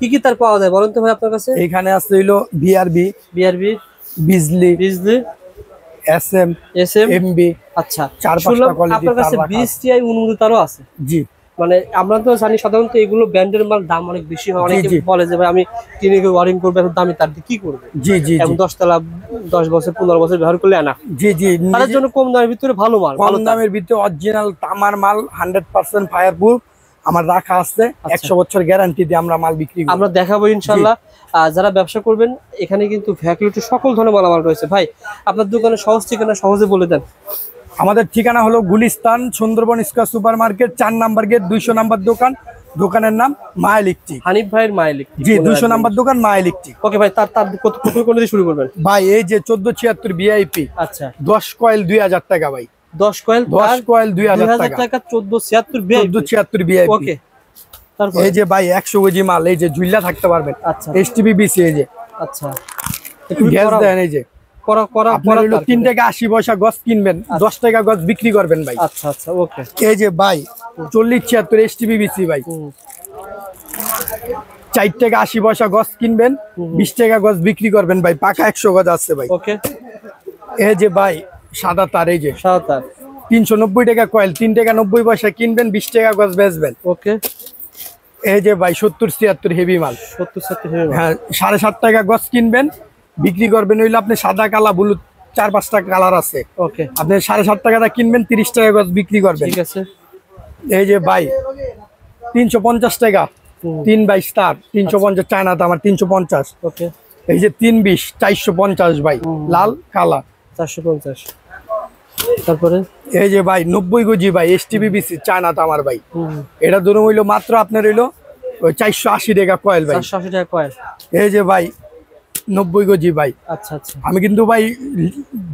কি কি তার পাওয়া যায় বলেন তো ভাই আপনার কাছে? এখানে আছে হইলো বিআরবি, বিজলি, এসএম, এমবি। আচ্ছা, চার পাঁচটা কোয়ালিটি আপনার কাছে বিএসটিআই অনুমোদিত তারও আছে? জি। মানে আমরা তো জানি সাধারণত এগুলো ব্র্যান্ডের মাল দাম অনেক বেশি হয়, অনেকে বলে যে ভাই আমি ক্লিনিকে ওয়ারিং করবো এত দামি তার দিয়ে কি করবে। জি জি। এবং 10 তলা 10 বছর 15 বছর ব্যবহার করলে আনা। জি জি। তার জন্য কম দামের ভিতরে ভালো মাল, কম দামের ভিতরে অরিজিনাল তামার মাল 100% ফায়ারপ্রুফ আমার রাখা আছে। 100 বছর গ্যারান্টি দিয়ে আমরা মাল বিক্রি করি। আমরা দেখাবো ইনশাআল্লাহ। যারা ব্যবসা করবেন এখানে কিন্তু ভ্যাকুলিটি সকল ধরনের মালামাল রয়েছে। ভাই আপনার দোকানে সহজ ঠিকানা সহজে বলে দেন। আমাদের ঠিকানা হলো Gulistan Sundarban square super market 4 number gate 200 number দোকান। দোকানের নাম মা ইলেকট্রিক। হানিফ ভাইয়ের মা ইলেকট্রিক। জি 200 নাম্বার দোকান মা ইলেকট্রিক। ওকে ভাই, তার কত কোন দিয়ে শুরু করবেন? ভাই এই যে 1476 ভিআইপি। আচ্ছা 10 কয়েল 2000 টাকা ভাই। 10 কয়েল 2000 টাকা। 1476 ভিআইপি। 1476 ভিআইপি। ওকে। তারপর এই যে ভাই 100 কেজি মাল এই যে ঝুইলা থাকতে পারবেন। আচ্ছা এসটিবি বিসি এই যে। আচ্ছা গ্যাস দেন এই যে। আপনার হলো 3 টাকা 80 পয়সা গজ কিনবেন, 10 টাকা গজ বিক্রি করবেন ভাই। আচ্ছা আচ্ছা ওকে। এই যে ভাই 4076 এসটিবি বিসি ভাই। 4 টাকা 80 পয়সা গজ কিনবেন, 20 টাকা গজ বিক্রি করবেন ভাই। পাকা 100 গজ আছে ভাই। ওকে। এই যে ভাই সাদা তার এই যে সাদা তার 390 টাকা কয়েল, 3 টাকা 90 পয়সা কিনবেন, 20 টাকা গজ বেচবেন। ওকে। এই যে ভাই 7076 হেভি মাল। 7076 হেভি মাল। হ্যাঁ 7.5 টাকা গজ কিনবেন, বিক্রি করবেন হইলো আপনি সাদা কালা ব্লু 4-5টা কালার আছে। ওকে। আপনি 7.5 টাকাটা কিনবেন, 30 টাকা গজ বিক্রি করবেন। ঠিক আছে। এই যে ভাই 350 টাকা 322 তার 350 চায়না তো আমার 350। ওকে। এই যে 320 450 ভাই লাল কালা 450। তারপরে এই যে ভাই 90 গজি ভাই এসটিবি বিসি চায়না তো আমার ভাই। এটা ধরুন হইলো মাত্র আপনার হইলো ওই 480 টাকা কয়েল ভাই। 480 টাকা কয়েল। এই যে ভাই 90 গজি ভাই। আচ্ছা আচ্ছা। আমি কিন্তু ভাই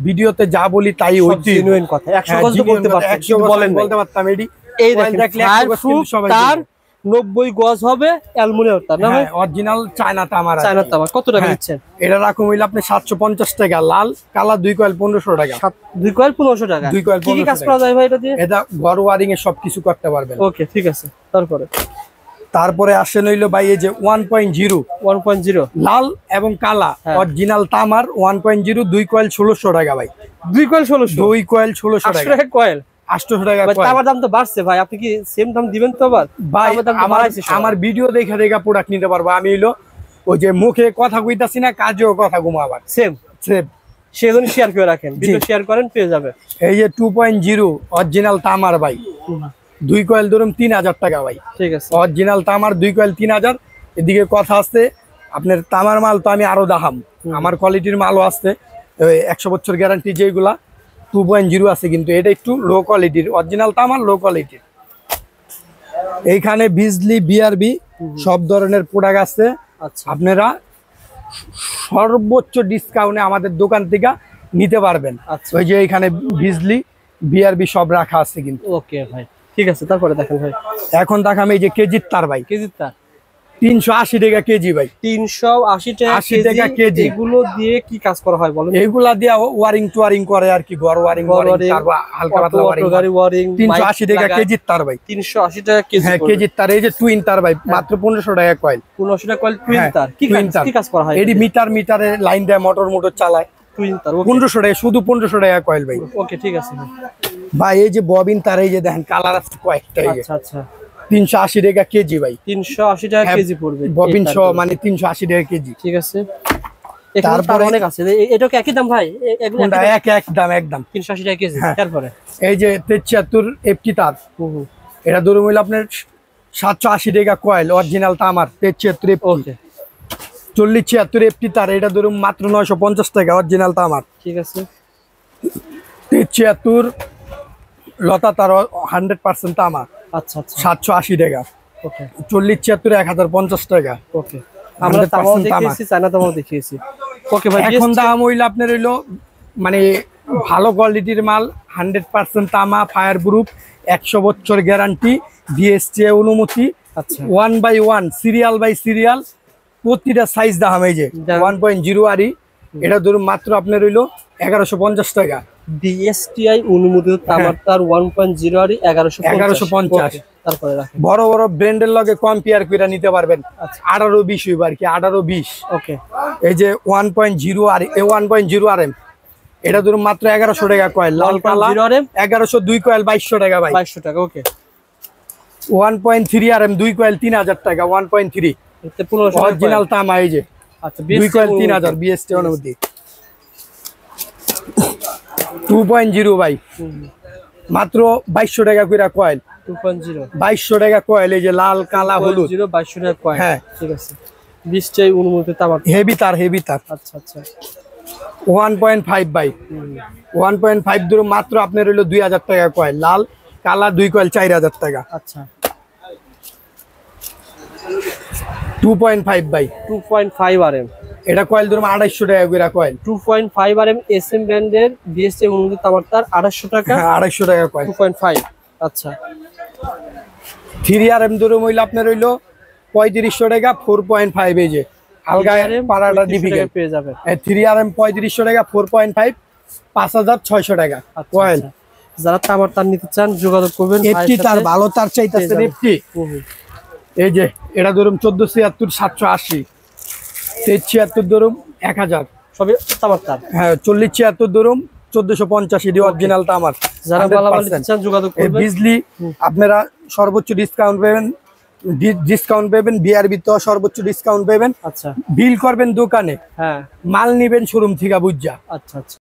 ভিডিওতে যা বলি তাই হইছে জেনুইন কথা। 100 গজ তো বলতে পারতাম, 100 বলতে পারতাম। এই দেখলে 100 গজ কিন্তু সবাই তার 90 গজ হবে অ্যালুমিনিয়াম তার না ভাই? অরিজিনাল চায়না তামার। চায়না তামার কত টাকা দিচ্ছেন? এটা রাখুন হইলো আপনি 750 টাকা লাল কালা 2 কয়েল 1500 টাকা। 2 কয়েল 1500 টাকা। 2 কয়েল 1500 কি কাজ করা যায় ভাই এটা দিয়ে? এটা ঘর ওয়ারিং এ সবকিছু করতে পারবেন। ওকে ঠিক আছে। তারপরে আসেন হইলো ভাই এই যে 1.0 লাল এবং কালা অরিজিনাল তামার 1.0 2 কয়েল 1600 টাকা ভাই। 2 কয়েল 1600? 2 কয়েল 1600 টাকা কয়েল 800 টাকা কয়েল। তামার দাম তো বাড়ছে ভাই, আপনি কি সেম দাম দিবেন তো আবার? ভাই আমার ভিডিও দেখে প্রোডাক্ট নিতে পারবো। আমি হইলো ওই যে মুখে কথা কইতাছি না, কাজেও কথা ঘুমা আবার সেম সেজন্য শেয়ার করে রাখেন, ভিডিও শেয়ার করেন পেয়ে যাবে। এই যে 2.0 অরিজিনাল তামার ভাই 2 কয়েল ধরুন 3000 টাকা ভাই। ঠিক আছে। অরিজিনাল তামার 2 কয়েল 3000। এদিকে কথা আছে আপনার তামার মাল তো আমি আরো দেখাম, আমার কোয়ালিটির মালও আছে 100 বছর গ্যারান্টি যেগুলা 2.0 আছে, কিন্তু এটা একটু লো কোয়ালিটির। অরিজিনাল তামার লো কোয়ালিটির। এইখানে বিজলি বিআরবি সব ধরনের প্রোডাক্ট আছে। আপনারা সর্বোচ্চ ডিসকাউন্টে আমাদের দোকান থেকে নিতে পারবেন। ওই যে এখানে বিজলি বিআরবি সব রাখা আছে কিন্তু। ওকে ভাই ঠিক আছে। তারপরে দেখেন ভাই এখন দেখাম এই যে কেজির তার ভাই। কেজির তার 380 টাকা কেজি ভাই। 380 টাকা কেজি। এগুলো দিয়ে কি কাজ করা হয় বলেন? এগুলা দিয়ে ওয়ারিং টুয়ারিং করে আর কি, ঘর ওয়ারিং হালকা পাতলা ওয়ারিং। 380 টাকা কেজির তার ভাই। 380 টাকা কেজি। হ্যাঁ কেজির তার। এই যে টুইন তার ভাই মাত্র 1500 টাকা কয়েল। 1500 টাকা কয়েল টুইন তার। কি কাজ করা হয়? এডি মিটারে লাইন দেয়, মোটর চালায়। টুইন তার 1500 টাকা, শুধু 1500 টাকা কয়েল ভাই। ওকে ঠিক আছে ভাই। এই যে ববিন তার এই যে দেখেন কালার আছে কয়েকটা। আচ্ছা আচ্ছা 380 টাকা কেজি ভাই। 380 টাকা কেজি পড়বে ববিন সহ, মানে 380 টাকা কেজি। ঠিক আছে। তারপরে অনেক আছে। এটা কি একই দাম ভাই? এক দাম একদম 380 টাকা কেজি। তারপরে এই যে 73 এফটি তার। এটা ধরুন হইলো আপনার 780 টাকা কয়েল অরিজিনাল তামার 73 এফটি। 4076 এফটি তার। এটা ধরুন মাত্র 950 টাকা অরিজিনাল তামার। ঠিক আছে। 73 লতা তার 100% তামা। আচ্ছা আচ্ছা 780 টাকা। ওকে। 4076 1050 টাকা। ওকে। আমরা তামাও দেখিয়েছি, চায়না তামাও দেখিয়েছি। ওকে ভাই। এখন দাম হইলো আপনার হইলো মানে ভালো কোয়ালিটির মাল 100% তামা, ফায়ার প্রুফ, 100 বছর গ্যারান্টি, বিএসটিআই অনুমতি। আচ্ছা 1 বাই 1 সিরিয়াল বাই সিরিয়াল প্রতিটা সাইজ দাম। এই যে 1.0 আরি এটা ধরুন মাত্র আপনার হইলো 1150 টাকা। বিএসটিআই অনুমোদিত তামার তার 1.0 আরি 1150। তারপরে রাখেন। বড় বড় ব্র্যান্ডের লগে কম্পেয়ার করে নিতে পারবেন। 18-20 হইব আর কি, 18-20। ওকে, এই যে 1.0 আর 1.0 RM, এটা ধরুন মাত্র 1100 টাকা কয়েল, লাল কালা 1102 কয়েল 2200 টাকা ভাই। 2200 টাকা। ওকে, 1.3 RM 2 কয়েল 3000 টাকা। 1.3 এতে 1500 টাকা অরিজিনাল তামা। এই যে আচ্ছা, 2 কয়েল 3000 বিএসটি অনুমতি। 2.0 ভাই মাত্র 2200 টাকা কইরা কয়েল। 2.0 2200 টাকা কয়েল। এই যে লাল কালা হলুদ 2200 টাকা কয়েল। হ্যাঁ ঠিক আছে, 20টাই অনুমতি তামার। হেভি তার, হেভি তার। আচ্ছা আচ্ছা, 1.5 ভাই। 1.5 ধরুন মাত্র আপনার হইলো 2000 টাকা কয়েল, লাল কালা 2 কয়েল 4000 টাকা। আচ্ছা, 2.5 ভাই। 2.5 RM, এটা কয়েল ধরুন 2800 টাকা কইরা কয়েল। 2.5 RM SM ব্র্যান্ডের বিএসটি অনুমতি তামার তার 2800 টাকা। হ্যাঁ 2800 টাকা কয়েল। 2.5। আচ্ছা, 3 RM ধরুন হইলো আপনার হইলো 3500 টাকা। 4.5 এই যে আলগা পাড়াটা ডিফিকাল্ট পেয়ে যাবেন। 3 RM 3500 টাকা। 4.5 5600 টাকা কয়েল। যারা তামার তার নিতে চান যোগাযোগ করবেন। এফটি তার ভালো তার চাইতেছে এফটি। এই যে এটা ধরুন 1476 780, 73 ধরুন 1000, সবই তামার তার। হ্যাঁ 4076 ধরুন 1485 ডি অরিজিনাল তামার। যারা মালামাল নিতে চান যোগাযোগ করবেন। বিজলি আপনারা সর্বোচ্চ ডিসকাউন্ট পাবেন, বিআরবি তো সর্বোচ্চ ডিসকাউন্ট পাবেন। আচ্ছা, বিল করবেন দোকানে, হ্যাঁ মাল নিবেন শোরুম থেকে বুঝা। আচ্ছা আচ্ছা।